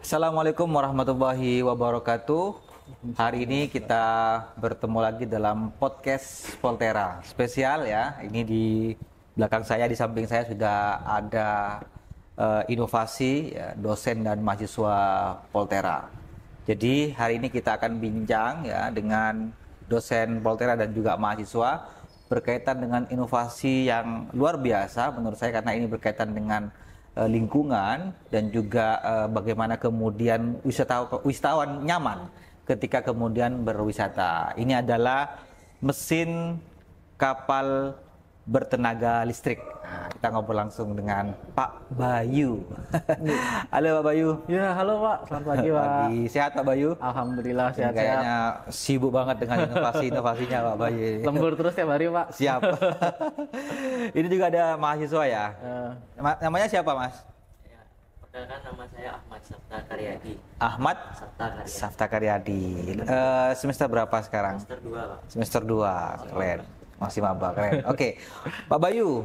Assalamualaikum warahmatullahi wabarakatuh. Hari ini kita bertemu lagi dalam podcast Volterra spesial ya. Ini di belakang saya, di samping saya sudah ada inovasi ya, dosen dan mahasiswa Volterra. Jadi hari ini kita akan bincang ya dengan dosen Volterra dan juga mahasiswa berkaitan dengan inovasi yang luar biasa menurut saya, karena ini berkaitan dengan lingkungan dan juga bagaimana kemudian wisatawan nyaman ketika kemudian berwisata. Ini adalah mesin kapal bertenaga listrik. Nah, kita ngobrol langsung dengan Pak Bayu. Halo Pak Bayu. Ya, halo Pak. Selamat pagi Pak. Pagi. Sehat Pak Bayu? Alhamdulillah sehat-sehat. Kayaknya sibuk banget dengan inovasinya Pak Bayu. Lembur terus tiap hari Pak. Siap. Ini juga ada mahasiswa ya. Namanya siapa Mas? Ya, perkenalkan nama saya Ahmad Sabta Karyadi. Ahmad Sabta Karyadi. Semester berapa sekarang? Semester 2, Pak. Semester 2. Keren. Masih maba, keren. Oke. Pak Bayu,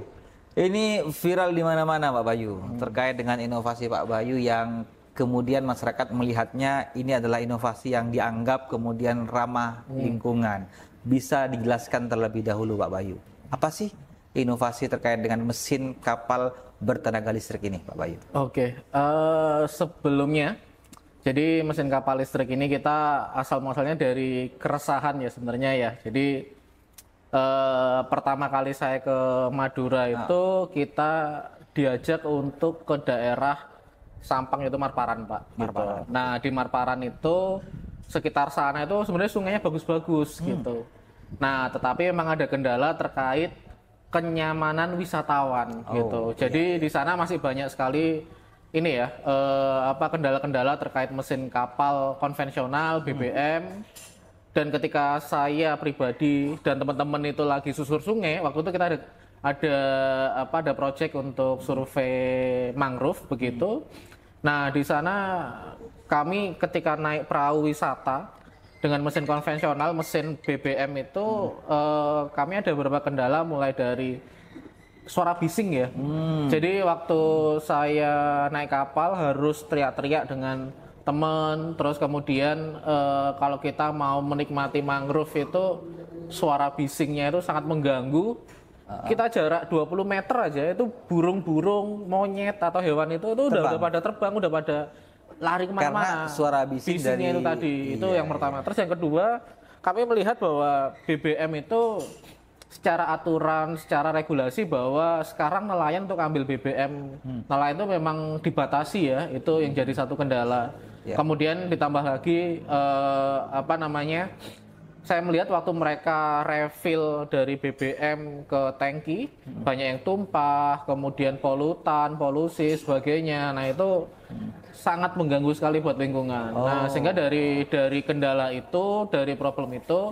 ini viral di mana-mana Pak Bayu terkait dengan inovasi Pak Bayu yang kemudian masyarakat melihatnya ini adalah inovasi yang dianggap kemudian ramah lingkungan. Bisa dijelaskan terlebih dahulu Pak Bayu, apa sih inovasi terkait dengan mesin kapal bertenaga listrik ini Pak Bayu? Oke, sebelumnya jadi mesin kapal listrik ini kita asal muasalnya dari keresahan ya sebenarnya ya. Jadi pertama kali saya ke Madura itu kita diajak untuk ke daerah Sampang, itu Marparan Pak. Marparan. Gitu. Nah di Marparan itu sekitar sana itu sebenarnya sungainya bagus-bagus gitu. Nah tetapi memang ada kendala terkait kenyamanan wisatawan gitu. Jadi di sana masih banyak sekali ini ya kendala-kendala terkait mesin kapal konvensional BBM. Dan ketika saya pribadi dan teman-teman itu lagi susur sungai, waktu itu kita ada project untuk survei mangrove begitu. Nah di sana kami ketika naik perahu wisata dengan mesin konvensional, mesin BBM itu kami ada beberapa kendala mulai dari suara bising ya. Jadi waktu saya naik kapal harus teriak-teriak dengan teman, terus kemudian kalau kita mau menikmati mangrove itu suara bisingnya itu sangat mengganggu. Kita jarak 20 meter aja itu burung-burung, monyet atau hewan itu udah pada terbang, udah pada lari kemana-mana. Karena suara bisingnya dari, itu tadi, itu yang pertama. Terus yang kedua, kami melihat bahwa BBM itu secara aturan, secara regulasi bahwa sekarang nelayan untuk ambil BBM, nelayan itu memang dibatasi ya, itu yang jadi satu kendala. Kemudian ditambah lagi saya melihat waktu mereka refill dari BBM ke tangki banyak yang tumpah, kemudian polusi sebagainya. Nah itu sangat mengganggu sekali buat lingkungan. Nah sehingga dari kendala itu, dari problem itu,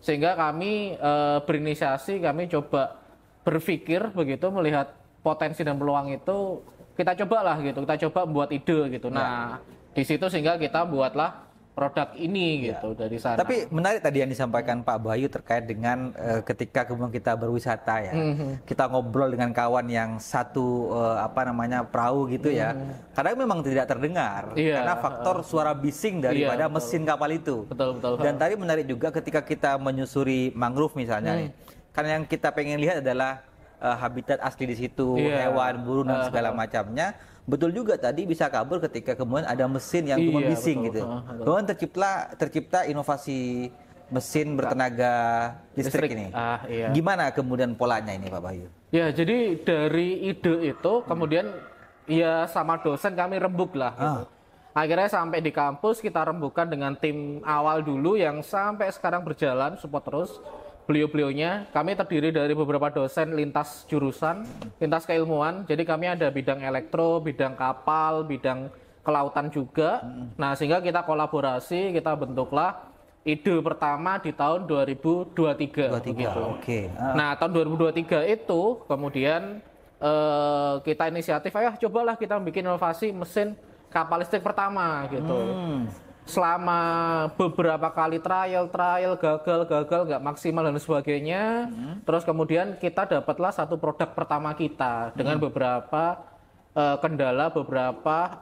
sehingga kami berinisiasi, kami coba berpikir begitu, melihat potensi dan peluang itu, kita cobalah gitu, kita coba buat ide gitu. Nah di situ sehingga kita buatlah produk ini gitu dari sana. Tapi menarik tadi yang disampaikan Pak Bayu terkait dengan ketika kemudian kita berwisata ya, kita ngobrol dengan kawan yang satu perahu gitu ya, kadang memang tidak terdengar karena faktor suara bising daripada mesin kapal itu. Betul. Dan tadi menarik juga ketika kita menyusuri mangrove misalnya nih, kan yang kita pengen lihat adalah habitat asli di situ, hewan, burung dan segala macamnya. Betul juga tadi bisa kabur ketika kemudian ada mesin yang cuma bising gitu. Kemudian tercipta inovasi mesin bertenaga listrik ini. Gimana kemudian polanya ini Pak Bayu? Ya jadi dari ide itu kemudian ya sama dosen kami rembuk lah. Gitu. Akhirnya sampai di kampus kita rembukan dengan tim awal dulu yang sampai sekarang berjalan support terus. Beliau-beliaunya, kami terdiri dari beberapa dosen lintas jurusan, lintas keilmuan. Jadi kami ada bidang elektro, bidang kapal, bidang kelautan juga. Nah sehingga kita kolaborasi, kita bentuklah ide pertama di tahun 2023. Oke. Nah tahun 2023 itu kemudian kita inisiatif, cobalah kita bikin inovasi mesin kapal listrik pertama gitu. Selama beberapa kali trial gagal nggak maksimal dan sebagainya, terus kemudian kita dapatlah satu produk pertama kita dengan beberapa kendala, beberapa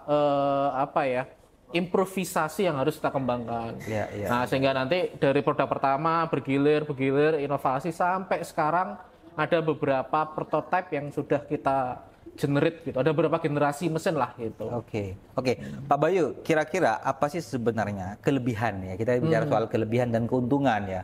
improvisasi yang harus kita kembangkan. Iya. Nah, sehingga nanti dari produk pertama bergilir, inovasi sampai sekarang ada beberapa prototipe yang sudah kita generate gitu. Ada beberapa generasi mesin lah gitu. Oke. Pak Bayu, kira-kira apa sih sebenarnya kelebihan ya? Kita bicara soal kelebihan dan keuntungan ya.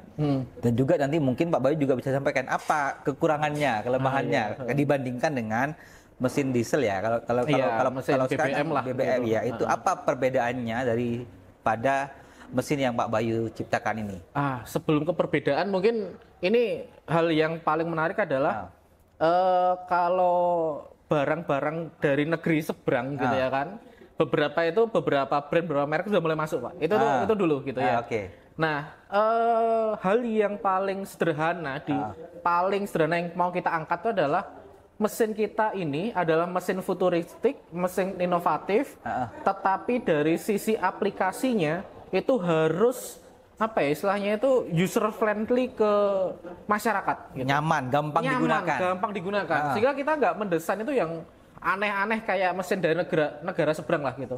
Dan juga nanti mungkin Pak Bayu juga bisa sampaikan apa kekurangannya, kelemahannya dibandingkan dengan mesin diesel ya. Kalau mesin BBM lah, BBM gitu. ya, itu apa perbedaannya daripada mesin yang Pak Bayu ciptakan ini? Sebelum ke perbedaan mungkin ini hal yang paling menarik adalah kalau barang-barang dari negeri seberang gitu ya kan, beberapa brand, beberapa merek sudah mulai masuk Pak. Itu dulu gitu ya. Oke. Nah, hal yang paling sederhana yang mau kita angkat itu adalah mesin kita ini adalah mesin futuristik, mesin inovatif, tetapi dari sisi aplikasinya itu harus istilahnya itu user friendly ke masyarakat. Gitu. Nyaman, gampang digunakan. Sehingga kita nggak mendesain itu yang aneh-aneh kayak mesin dari negara seberang lah gitu.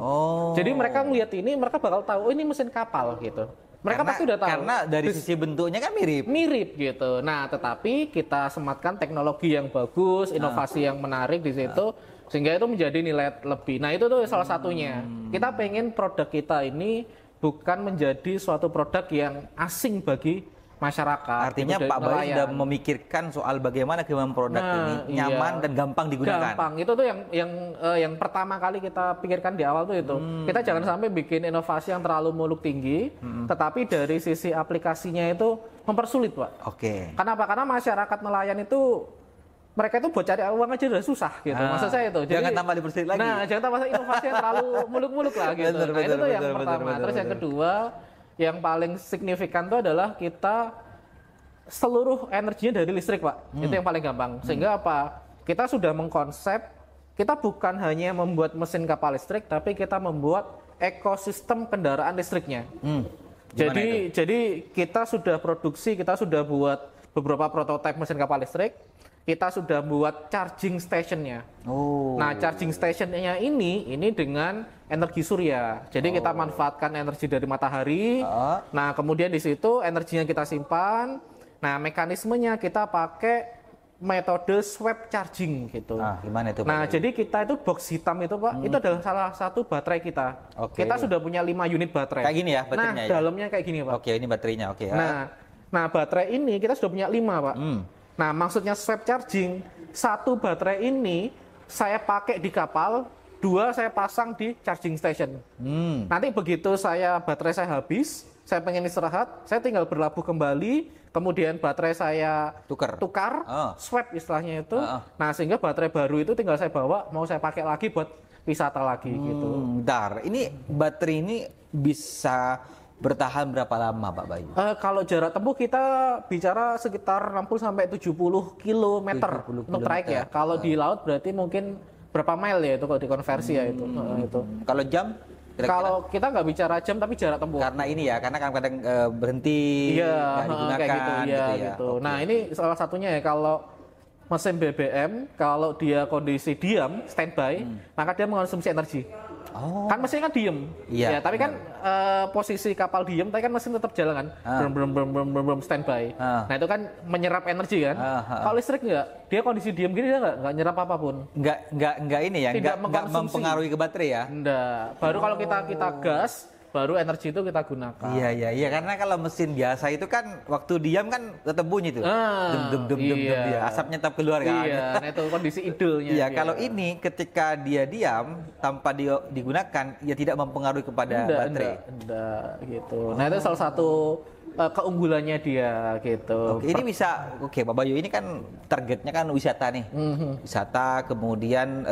Jadi mereka melihat ini, mereka bakal tahu, ini mesin kapal gitu. Mereka pasti udah tahu. Karena dari sisi bentuknya kan mirip gitu. Nah, tetapi kita sematkan teknologi yang bagus, inovasi yang menarik di situ, sehingga itu menjadi nilai lebih. Nah, itu tuh salah satunya. Kita pengen produk kita ini bukan menjadi suatu produk yang asing bagi masyarakat. Artinya gitu, Pak Bayu sudah memikirkan soal bagaimana kemampuan produk ini nyaman dan gampang digunakan. Gampang. Itu tuh yang pertama kali kita pikirkan di awal tuh itu. Kita jangan sampai bikin inovasi yang terlalu muluk tinggi, tetapi dari sisi aplikasinya itu mempersulit, Pak. Oke. Kenapa? Karena masyarakat nelayan itu mereka itu buat cari uang aja udah susah gitu. Maksud saya itu. Jangan tambah dipersulit lagi. Nah, jangan tambah inovasi yang terlalu muluk-muluk lah gitu. Itu tuh yang pertama. Terus yang kedua, yang paling signifikan itu adalah kita seluruh energinya dari listrik, Pak. Itu yang paling gampang. Sehingga apa? Kita sudah mengkonsep, kita bukan hanya membuat mesin kapal listrik, tapi kita membuat ekosistem kendaraan listriknya. Jadi kita sudah produksi, kita sudah buat beberapa prototipe mesin kapal listrik, kita sudah buat charging stationnya. Nah, charging stationnya ini dengan energi surya. Jadi kita manfaatkan energi dari matahari. Nah, kemudian di situ energinya kita simpan. Nah, mekanismenya kita pakai metode swept charging gitu. Gimana itu, Pak? Nah, jadi kita itu box hitam itu, Pak, itu adalah salah satu baterai kita. Kita sudah punya 5 unit baterai. Kayak gini ya baterainya. Nah, dalamnya kayak gini, Pak. Oke, ini baterainya. Oke. Nah, baterai ini kita sudah punya 5, Pak. Nah, maksudnya swept charging, satu baterai ini saya pakai di kapal, 2 saya pasang di charging station. Nanti begitu baterai saya habis, saya pengen istirahat, saya tinggal berlabuh kembali, kemudian baterai saya tukar, swap istilahnya itu. Nah, sehingga baterai baru itu tinggal saya bawa, mau saya pakai lagi buat wisata lagi gitu. Bentar, ini baterai ini bisa bertahan berapa lama, Pak Bayu? Kalau jarak tempuh kita bicara sekitar 60 sampai 70 km untuk trek ya. Kalau di laut berarti mungkin berapa mile ya itu kalau dikonversi ya itu. Kalau jam? Kira-kira? Kalau kita nggak bicara jam tapi jarak tempuh. Karena ini ya, karena kadang-kadang berhenti, nggak digunakan kayak gitu, ya. gitu. Nah, ini salah satunya ya, kalau mesin BBM kalau dia kondisi diam, standby, maka dia mengkonsumsi energi. Kan mesinnya kan diem, ya, tapi kan posisi kapal diem, tapi kan mesin tetap jalan kan, belum standby. Nah, itu kan menyerap energi kan. Kalau listrik enggak, dia kondisi diem gini dia enggak nyerap apapun. Enggak ini ya, enggak mempengaruhi ke baterai ya. Enggak. Baru kalau kita gas, baru energi itu kita gunakan. Iya, karena kalau mesin biasa itu kan waktu diam kan tetap bunyi tuh. Ya. Asapnya tetap keluar kan. Iya, nah itu kondisi idulnya. Iya, kalau ini ketika dia diam tanpa digunakan, ya tidak mempengaruhi kepada baterai. Enggak gitu. Nah, itu salah satu keunggulannya dia gitu. Ini bisa, Pak Bayu, ini kan targetnya kan wisata nih. Wisata, kemudian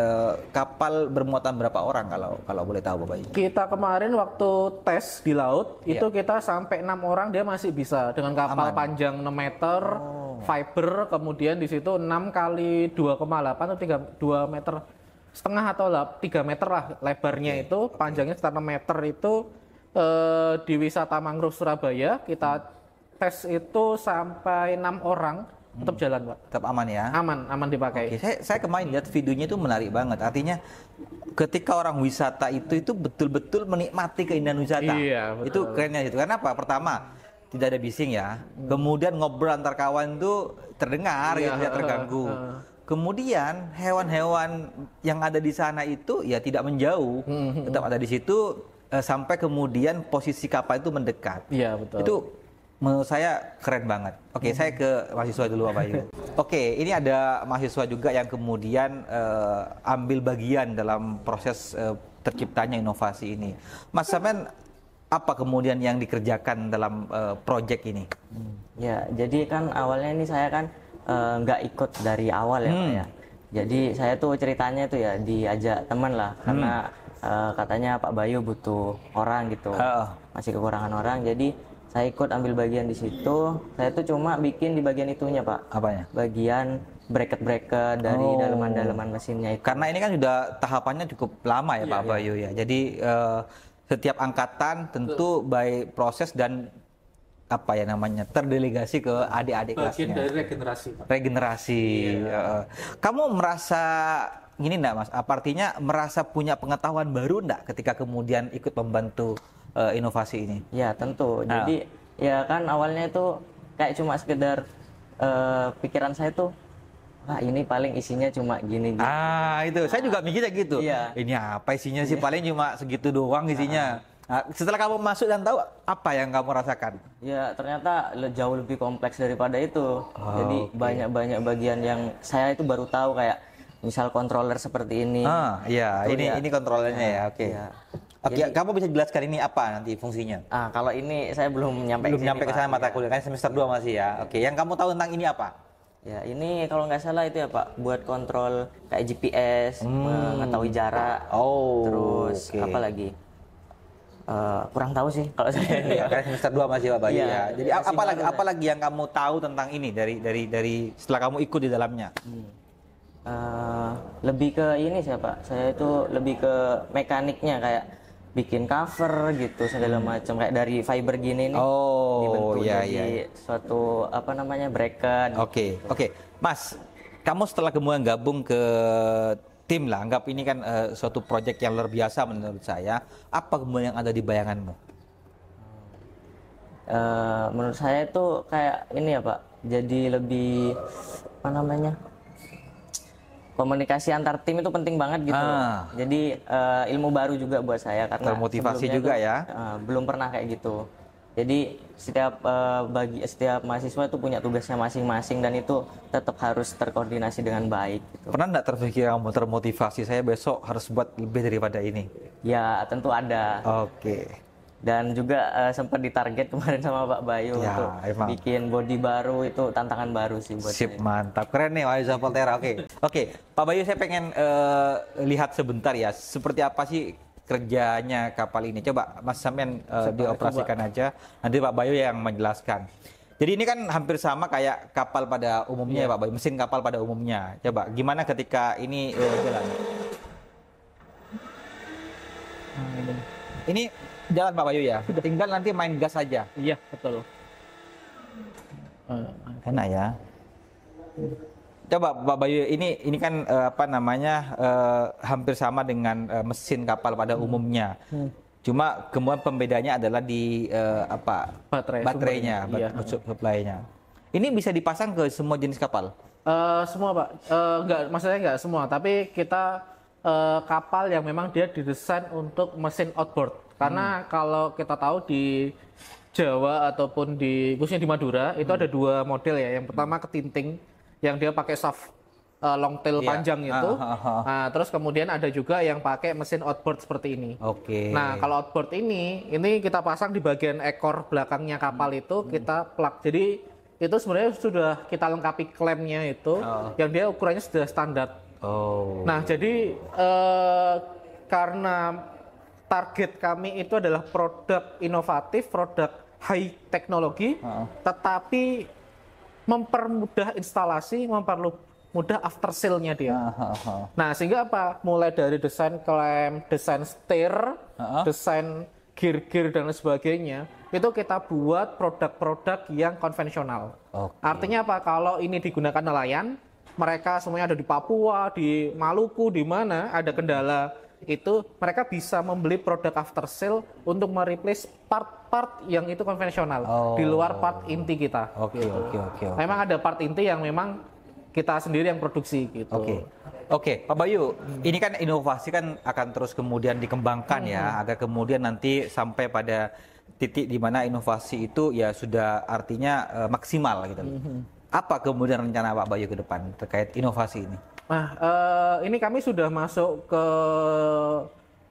kapal bermuatan berapa orang kalau boleh tahu, Pak Bayu? Kita kemarin waktu tes di laut, itu kita sampai 6 orang dia masih bisa dengan kapal panjang 6 meter, fiber, kemudian di situ 6 kali 2,8 atau 2 meter setengah atau 3 meter lah lebarnya itu, panjangnya sekitar 6 meter itu. Di wisata mangrove Surabaya kita tes itu sampai 6 orang tetap jalan Pak. Tetap aman ya. Aman dipakai. Oke, saya kemarin lihat videonya itu menarik banget. Artinya ketika orang wisata itu betul-betul menikmati keindahan wisata. Iya, betul. Itu kerennya itu. Karena apa? Pertama, tidak ada bising ya. Kemudian ngobrol antar kawan itu terdengar, Iya, tidak terganggu. Kemudian hewan-hewan yang ada di sana itu ya tidak menjauh, tetap ada di situ sampai kemudian posisi kapal itu mendekat. Iya, betul. Itu menurut saya keren banget. Oke, saya ke mahasiswa dulu Pak Bayu. Oke, ini ada mahasiswa juga yang kemudian ambil bagian dalam proses terciptanya inovasi ini. Mas Samen, apa kemudian yang dikerjakan dalam proyek ini? Ya, jadi kan awalnya ini saya kan nggak ikut dari awal ya Pak ya. Jadi saya tuh ceritanya tuh ya diajak teman lah karena katanya Pak Bayu butuh orang gitu, masih kekurangan orang. Jadi saya ikut ambil bagian di situ. Saya tuh cuma bikin di bagian itunya Pak. Apanya? Bagian bracket-bracket dari daleman-daleman mesinnya itu. Karena ini kan sudah tahapannya cukup lama ya Pak Bayu ya. Jadi setiap angkatan tentu by proses dan apa ya namanya terdelegasi ke adik-adik kelasnya. Bagian dari regenerasi Pak. Regenerasi. Kamu merasa gini enggak Mas? Apa artinya merasa punya pengetahuan baru enggak ketika kemudian ikut membantu inovasi ini? Ya tentu. Jadi ya kan awalnya itu kayak cuma sekedar pikiran saya tuh, wah ini paling isinya cuma gini. Itu saya juga mikirnya gitu. Iya. Ini apa isinya sih? Paling cuma segitu doang isinya. Nah, setelah kamu masuk dan tahu apa yang kamu rasakan? Ya ternyata jauh lebih kompleks daripada itu. Jadi banyak-banyak bagian yang saya itu baru tahu kayak misal controller seperti ini. Iya, ini kontrolernya ya. Oke. Ya. Oke, kamu bisa jelaskan ini apa nanti fungsinya? Kalau ini saya belum nyampe Ke sana mata kuliah kan semester 2 masih ya. Oke, yang kamu tahu tentang ini apa? Ya ini kalau nggak salah itu ya Pak, buat kontrol kayak GPS, mengetahui jarak. Terus apa lagi? Kurang tahu sih kalau saya. Ya, kan semester 2 masih Pak Bayu ya. Jadi apa lagi yang kamu tahu tentang ini dari setelah kamu ikut di dalamnya? Lebih ke ini sih Pak. Saya itu lebih ke mekaniknya kayak bikin cover gitu segala macam kayak dari fiber gini nih. Dibentuk jadi suatu apa namanya bracket. Oke. Mas, kamu setelah kemudian gabung ke tim lah, anggap ini kan suatu proyek yang luar biasa menurut saya. Apa kemudian yang ada di bayanganmu? Menurut saya itu kayak ini ya Pak, jadi lebih apa namanya, komunikasi antar tim itu penting banget gitu. Jadi ilmu baru juga buat saya karena termotivasi juga ya. Belum pernah kayak gitu. Jadi setiap mahasiswa itu punya tugasnya masing-masing dan itu tetap harus terkoordinasi dengan baik. Gitu. Pernah nggak terpikir kamu termotivasi saya besok harus buat lebih daripada ini? Ya tentu ada. Oke. Dan juga sempat ditarget kemarin sama Pak Bayu untuk bikin body baru, itu tantangan baru sih buat Sip, saya. mantap, keren nih Wahyu Poltera. Oke, Pak Bayu saya pengen lihat sebentar ya, seperti apa sih kerjanya kapal ini. Coba Mas Samen dioperasikan aja, nanti Pak Bayu yang menjelaskan. Jadi ini kan hampir sama kayak kapal pada umumnya ya Pak Bayu, mesin kapal pada umumnya. Coba gimana ketika ini jalan? Ini jalan Pak Bayu ya, tinggal nanti main gas saja. Iya, betul. Enak ya. Coba Pak Bayu, ini kan hampir sama dengan mesin kapal pada umumnya. Cuma kemudian pembedanya adalah di baterainya, supply-nya. Ini bisa dipasang ke semua jenis kapal? Semua Pak, maksudnya enggak semua, tapi kita kapal yang memang dia didesain untuk mesin outboard. Karena kalau kita tahu di Jawa ataupun khususnya di Madura itu ada dua model ya. Yang pertama ketinting yang dia pakai shaft long tail panjang itu. Nah, terus kemudian ada juga yang pakai mesin outboard seperti ini. Oke. Nah, kalau outboard ini kita pasang di bagian ekor belakangnya kapal itu kita plug. Jadi itu sebenarnya sudah kita lengkapi klemnya itu yang dia ukurannya sudah standar. Nah, jadi karena target kami itu adalah produk inovatif, produk high teknologi, tetapi mempermudah instalasi, mempermudah after sale-nya dia. Nah, sehingga apa? Mulai dari desain klem, desain setir, desain gear-gear dan lain sebagainya, itu kita buat produk-produk yang konvensional. Oke. Artinya apa? Kalau ini digunakan nelayan, mereka semuanya ada di Papua, di Maluku, di mana ada kendala itu, mereka bisa membeli produk after sale untuk mereplace part-part yang itu konvensional di luar part inti kita. Oke. Memang ada part inti yang memang kita sendiri yang produksi gitu. Oke, Pak Bayu, ini kan inovasi kan akan terus kemudian dikembangkan ya, agar kemudian nanti sampai pada titik di mana inovasi itu ya sudah artinya maksimal gitu. Apa kemudian rencana Pak Bayu ke depan terkait inovasi ini? Nah, ini kami sudah masuk ke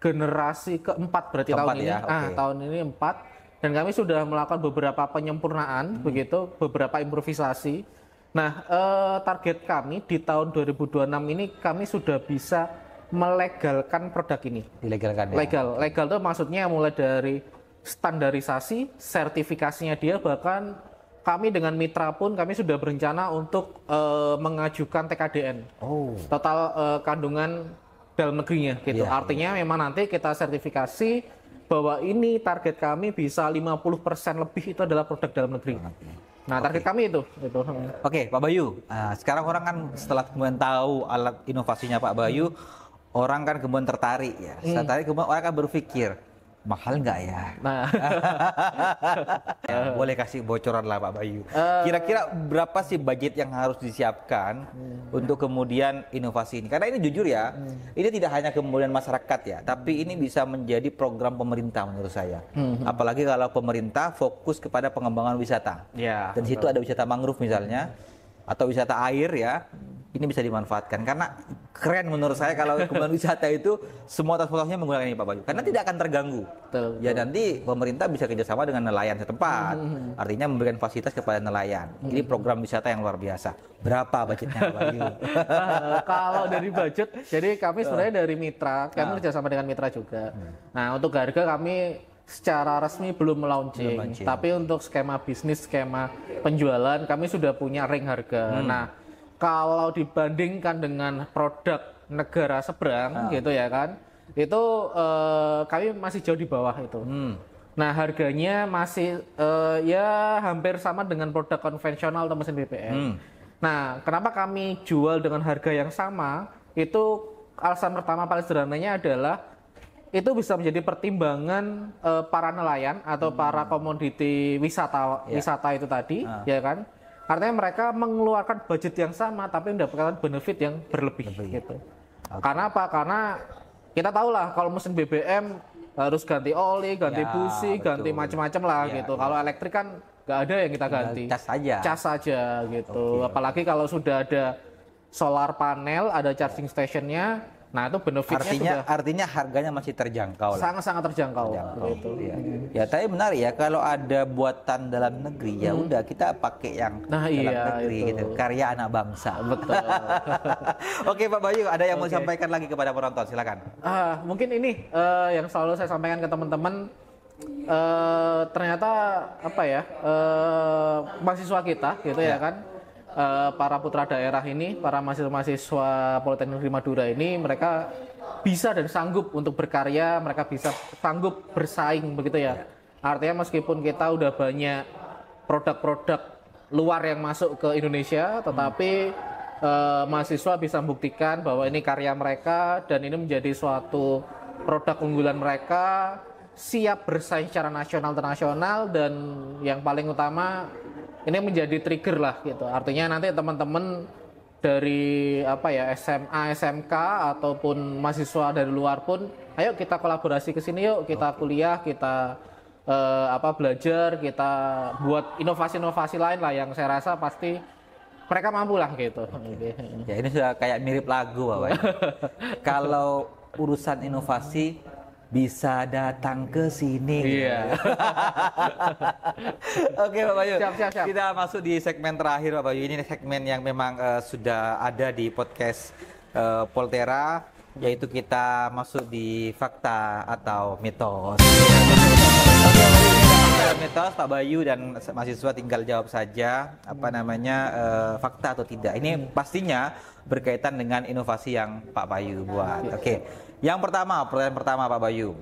generasi keempat berarti tahun ini. Ya? Tahun ini 4, dan kami sudah melakukan beberapa penyempurnaan, begitu, beberapa improvisasi. Nah, target kami di tahun 2026 ini kami sudah bisa melegalkan produk ini. Dilegalkan ya? Legal itu maksudnya mulai dari standarisasi, sertifikasinya dia, bahkan kami dengan mitra pun kami sudah berencana untuk mengajukan TKDN. Total kandungan dalam negerinya gitu. Iya, Artinya memang nanti kita sertifikasi bahwa ini target kami bisa 50% lebih itu adalah produk dalam negeri. Nah, target kami itu. Oke, Pak Bayu. Sekarang orang kan setelah kemudian tahu alat inovasinya Pak Bayu, orang kan kemudian tertarik ya. Tertarik kemudian orang akan berpikir, mahal nggak ya? Nah, Ya, boleh kasih bocoran lah Pak Bayu. Kira-kira berapa sih budget yang harus disiapkan untuk kemudian inovasi ini? Karena ini jujur ya, ini tidak hanya kemudian masyarakat ya, tapi ini bisa menjadi program pemerintah menurut saya. Apalagi kalau pemerintah fokus kepada pengembangan wisata. ya. Dan di situ ada wisata mangrove misalnya, atau wisata air ya. Ini bisa dimanfaatkan karena keren menurut saya kalau kemudian wisata itu semua transportasinya menggunakan ini Pak Bayu, karena tidak akan terganggu. Betul. Ya nanti pemerintah bisa kerjasama dengan nelayan setempat, artinya memberikan fasilitas kepada nelayan. Ini program wisata yang luar biasa. Berapa budgetnya Pak Bayu? Kalau dari budget, jadi kami sebenarnya dari mitra, kami kerjasama dengan mitra juga. Nah, untuk harga kami secara resmi belum launching, tapi untuk skema bisnis, skema penjualan kami sudah punya ring harga. Nah, kalau dibandingkan dengan produk negara seberang gitu ya kan, itu kami masih jauh di bawah itu. Nah, harganya masih ya hampir sama dengan produk konvensional atau mesin BBM. Nah, kenapa kami jual dengan harga yang sama? Itu alasan pertama paling sederhananya adalah itu bisa menjadi pertimbangan para nelayan atau para komoditi wisata itu tadi, ya kan? Artinya mereka mengeluarkan budget yang sama tapi mendapatkan benefit yang berlebih gitu. Karena apa? Karena kita tahu lah kalau mesin BBM harus ganti oli, ganti busi, ganti macam-macam lah gitu. Kalau elektrik kan nggak ada yang kita ganti. Cas saja gitu. Apalagi kalau sudah ada solar panel, ada charging stationnya, nah itu benefitnya artinya harganya masih terjangkau lah. Sangat-sangat terjangkau. Gitu. Ya, tapi menarik ya kalau ada buatan dalam negeri ya udah kita pakai yang dalam negeri itu. gitu, karya anak bangsa. Betul. Oke Pak Bayu, ada yang mau sampaikan lagi kepada penonton, silakan. Mungkin ini yang selalu saya sampaikan ke teman-teman, ternyata apa ya, mahasiswa kita gitu ya kan, para putra daerah ini, para mahasiswa Politeknik Negeri Madura ini, mereka bisa dan sanggup untuk berkarya, mereka bisa sanggup bersaing begitu ya. Artinya meskipun kita udah banyak produk-produk luar yang masuk ke Indonesia, tetapi mahasiswa bisa membuktikan bahwa ini karya mereka dan ini menjadi suatu produk unggulan mereka, siap bersaing secara nasional internasional, dan yang paling utama ini menjadi trigger lah gitu. Artinya nanti teman-teman dari apa ya, SMA, SMK ataupun mahasiswa dari luar pun, ayo kita kolaborasi ke sini yuk, kita kuliah, kita belajar, kita buat inovasi-inovasi lain lah yang saya rasa pasti mereka mampu lah gitu. Ya ini sudah kayak mirip lagu Bapak. Kalau urusan inovasi bisa datang ke sini. Iya. Oke Pak Bayu. Siap. Kita masuk di segmen terakhir Pak Bayu. Ini segmen yang memang sudah ada di podcast Poltera, yaitu kita masuk di fakta atau mitos. Oke, mitos Pak Bayu dan mahasiswa tinggal jawab saja fakta atau tidak. Ini pastinya berkaitan dengan inovasi yang Pak Bayu buat. Oke. Yang pertama, pertanyaan pertama Pak Bayu.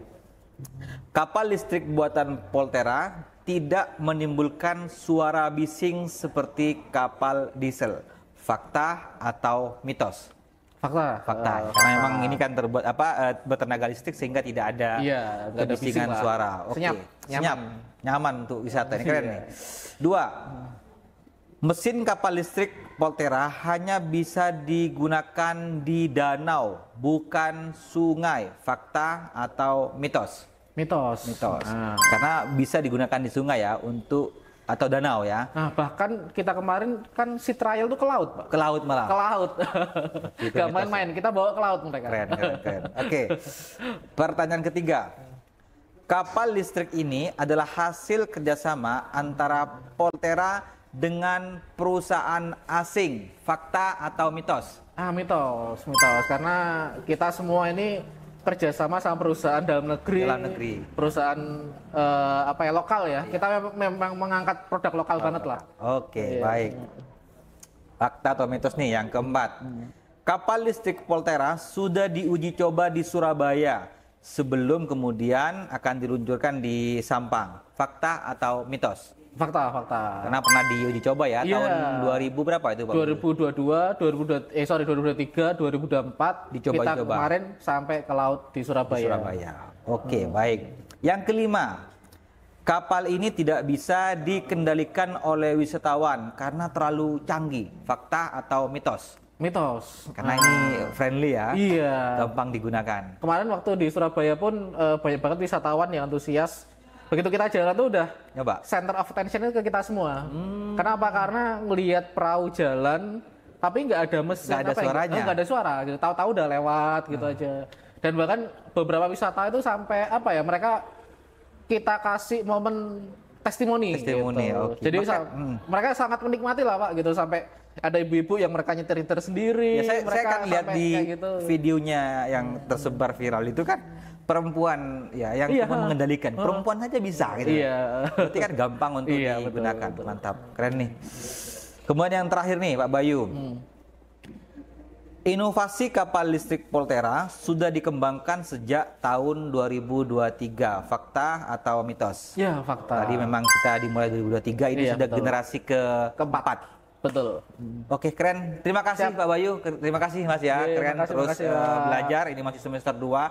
Kapal listrik buatan Poltera tidak menimbulkan suara bising seperti kapal diesel. Fakta atau mitos? Fakta. Fakta. Karena memang ini kan terbuat bertenaga listrik sehingga tidak ada Iya, nggak ada kebisingan bising lah. suara. Oke. Senyap, Senyap. Nyaman untuk wisata. Ini keren nih. 2. Mesin kapal listrik Poltera hanya bisa digunakan di danau, bukan sungai. Fakta atau mitos? Mitos. Mitos. Nah. Karena bisa digunakan di sungai ya untuk atau danau ya. Nah, bahkan kita kemarin kan si trial tuh ke laut, Pak. Ke laut malah. Ke laut. Gitu, Gak mitos. main-main, kita bawa ke laut mereka. Keren. Oke. Pertanyaan ketiga. Kapal listrik ini adalah hasil kerjasama antara Poltera dengan perusahaan asing. Fakta atau mitos? Mitos. Karena kita semua ini kerjasama sama perusahaan dalam negeri. Perusahaan lokal ya. Kita memang mengangkat produk lokal banget lah. Oke, Iya. baik. Fakta atau mitos nih yang keempat. Kapal listrik Poltera sudah diuji coba di Surabaya sebelum kemudian akan diluncurkan di Sampang. Fakta atau mitos? Fakta. Karena pernah diuji coba ya, Iya. tahun 2000 berapa itu Pak? 2023, 2024 Dicoba. kita kemarin sampai ke laut di Surabaya. Surabaya. Oke, baik. Yang kelima, kapal ini tidak bisa dikendalikan oleh wisatawan karena terlalu canggih. Fakta atau mitos? Mitos. Karena ini friendly ya, Iya. gampang digunakan. Kemarin waktu di Surabaya pun banyak banget wisatawan yang antusias. Begitu kita jalan tuh udah Coba. center of attention ke kita semua. Kenapa? Karena ngelihat perahu jalan tapi nggak ada mesin, Nggak ada suaranya. nggak ada suara. Gitu. Tahu-tahu udah lewat gitu aja. Dan bahkan beberapa wisata itu sampai mereka kita kasih momen testimoni. Testimoni, gitu. oke. Jadi mereka sangat menikmati lah Pak gitu sampai ada ibu-ibu yang mereka nyetir sendiri. Ya, saya mereka kan lihat sampai di kayak gitu. videonya yang tersebar viral itu kan perempuan ya yang Iya. cuma mengendalikan. Perempuan saja bisa gitu. Iya. Berarti kan gampang untuk Iya, betul, digunakan. betul. Mantap, keren nih. Kemudian yang terakhir nih Pak Bayu. Inovasi kapal listrik Poltera sudah dikembangkan sejak tahun 2023. Fakta atau mitos? Ya, fakta. Tadi memang kita dimulai 2023, ini Iya, sudah betul. generasi keempat. Betul. Oke, keren. Terima kasih Siap. Pak Bayu. Terima kasih Mas ya. Iya, Keren makasih, terus makasih, Pak. belajar. Ini masih semester 2.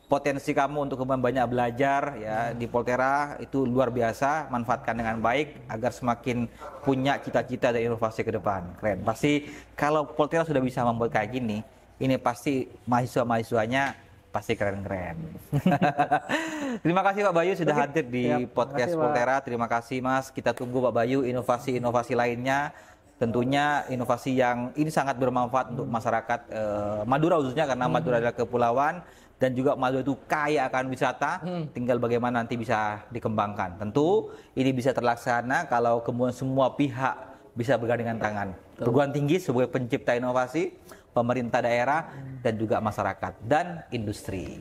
Potensi kamu untuk kembali banyak belajar ya di Poltera itu luar biasa. Manfaatkan dengan baik agar semakin punya cita-cita dan inovasi ke depan. Keren. Pasti kalau Poltera sudah bisa membuat kayak gini, ini pasti mahasiswa-mahasiswanya pasti keren-keren. Terima kasih Pak Bayu sudah hadir di Siap. podcast Makasih, Pak. Poltera. Terima kasih Mas. Kita tunggu Pak Bayu inovasi-inovasi lainnya. Tentunya inovasi yang ini sangat bermanfaat untuk masyarakat Madura khususnya karena Madura adalah kepulauan dan juga Madura itu kaya akan wisata. Tinggal bagaimana nanti bisa dikembangkan. Tentu ini bisa terlaksana kalau kemudian semua pihak bisa bergandengan tangan. Perguruan tinggi sebagai pencipta inovasi, pemerintah daerah dan juga masyarakat dan industri.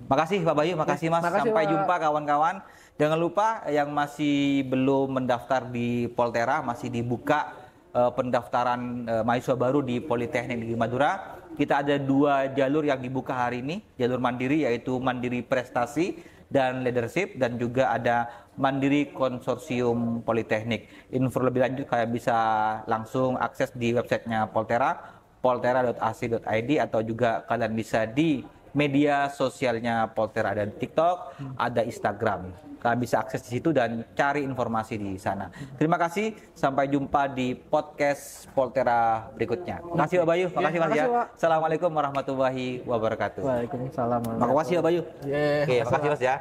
Makasih Pak Bayu, makasih Mas. Makasih, Sampai Pak. jumpa kawan-kawan. Jangan lupa yang masih belum mendaftar di Poltera masih dibuka pendaftaran mahasiswa baru di Politeknik Negeri Madura. Kita ada 2 jalur yang dibuka hari ini, jalur mandiri yaitu Mandiri Prestasi dan Leadership dan juga ada Mandiri Konsorsium Politeknik. Info lebih lanjut kalian bisa langsung akses di websitenya Poltera, poltera.ac.id atau juga kalian bisa di media sosialnya Poltera, ada TikTok, ada Instagram. Kalian bisa akses di situ dan cari informasi di sana. Terima kasih, sampai jumpa di podcast Poltera berikutnya. Makasih Pak Bayu, makasih Mas ya. makasih, Pak. Assalamualaikum warahmatullahi wabarakatuh. Waalaikumsalam. Makasih Pak Bayu. Yeah, Oke, makasih, makasih Pak. Mas ya.